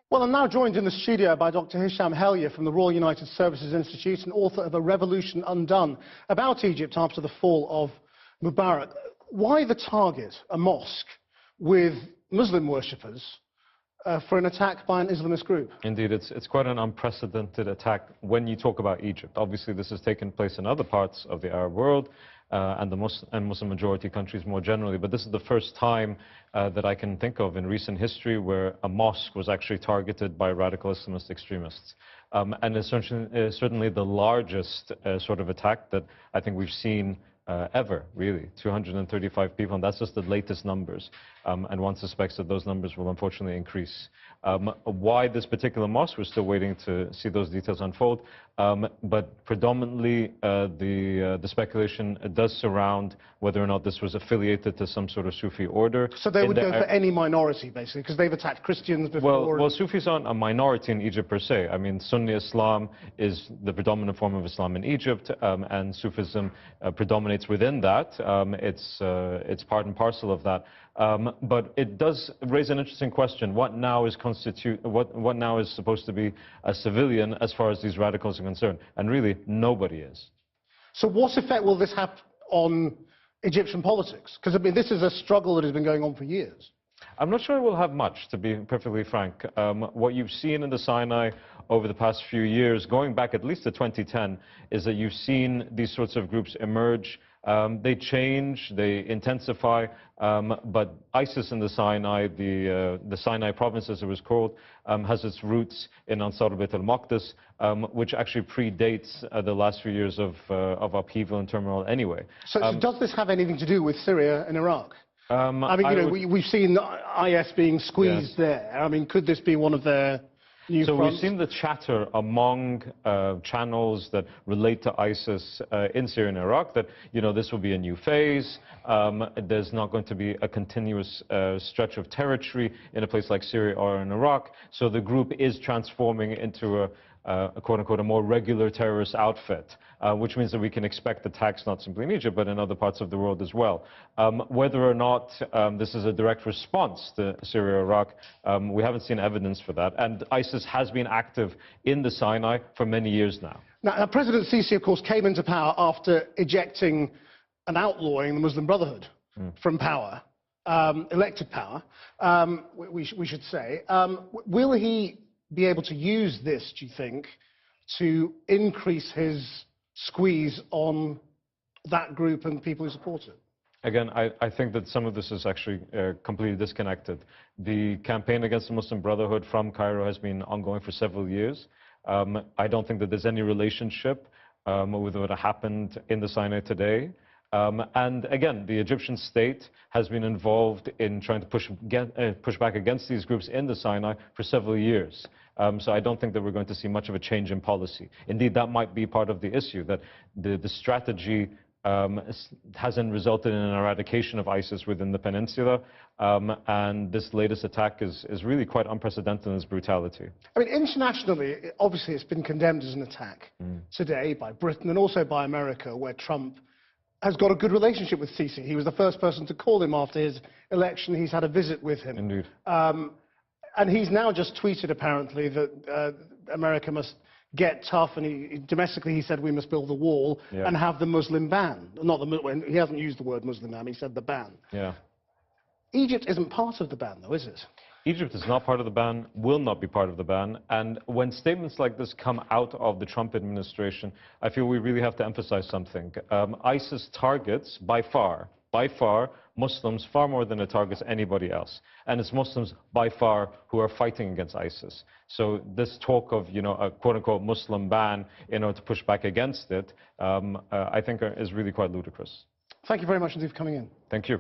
Well, I'm now joined in the studio by Dr. Hellyer from the Royal United Services Institute and author of A Revolution Undone, about Egypt after the fall of Mubarak. Why the target, a mosque with Muslim worshippers, for an attack by an Islamist group? Indeed, it's quite an unprecedented attack when you talk about Egypt. Obviously, this has taken place in other parts of the Arab world and the Muslim majority countries more generally, but this is the first time that I can think of in recent history where a mosque was actually targeted by radical Islamist extremists. And it's certainly the largest sort of attack that I think we've seen ever, really. 235 people, and that's just the latest numbers. And one suspects that those numbers will unfortunately increase. Why this particular mosque? We're still waiting to see those details unfold. But predominantly, the speculation does surround whether or not this was affiliated to some sort of Sufi order. So they would go for any minority, basically, because they've attacked Christians before? Well, Sufis aren't a minority in Egypt per se. I mean, Sunni Islam is the predominant form of Islam in Egypt, and Sufism predominates within that. It's part and parcel of that. But it does raise an interesting question. What now is supposed to be a civilian as far as these radicals are concerned? And really, nobody is. So what effect will this have on Egyptian politics? Because, I mean, this is a struggle that has been going on for years. I'm not sure it will have much, to be perfectly frank. What you've seen in the Sinai over the past few years, going back at least to 2010, is that you've seen these sorts of groups emerge. They change, they intensify, but ISIS in the Sinai, the Sinai province as it was called, has its roots in Ansar Bayt al-Maqdis, which actually predates the last few years of upheaval and turmoil anyway. So does this have anything to do with Syria and Iraq? I mean, you know, we've seen IS being squeezed there. I mean, could this be one of their new fronts? We've seen the chatter among channels that relate to ISIS in Syria and Iraq that, you know, this will be a new phase. There's not going to be a continuous stretch of territory in a place like Syria or in Iraq. So the group is transforming into a quote-unquote, a more regular terrorist outfit, which means that we can expect attacks not simply in Egypt, but in other parts of the world as well. Whether or not this is a direct response to Syria or Iraq, we haven't seen evidence for that. And ISIS has been active in the Sinai for many years now. Now, President Sisi, of course, came into power after ejecting and outlawing the Muslim Brotherhood from power, elected power, we should say. Will he be able to use this, do you think, to increase his squeeze on that group and people who support it? Again, I think that some of this is actually completely disconnected. The campaign against the Muslim Brotherhood from Cairo has been ongoing for several years. I don't think that there's any relationship with what happened in the Sinai today. And again, the Egyptian state has been involved in trying to push back against these groups in the Sinai for several years. So I don't think that we're going to see much of a change in policy. Indeed, that might be part of the issue, that the strategy hasn't resulted in an eradication of ISIS within the peninsula. And this latest attack is really quite unprecedented in its brutality. I mean, internationally, obviously it's been condemned as an attack today by Britain and also by America, where Trump has got a good relationship with Sisi. He was the first person to call him after his election. He's had a visit with him. Indeed. And he's now just tweeted, apparently, that America must get tough, and domestically he said we must build a wall and have the Muslim ban. Not the, he hasn't used the word Muslim ban, he said the ban. Yeah. Egypt isn't part of the ban, though, is it? Egypt is not part of the ban, will not be part of the ban, and when statements like this come out of the Trump administration, I feel we really have to emphasize something. ISIS targets, by far, Muslims far more than it targets anybody else. And it's Muslims, by far, who are fighting against ISIS. So this talk of, you know, a quote-unquote Muslim ban in order to push back against it, I think is really quite ludicrous. Thank you very much indeed for coming in. Thank you.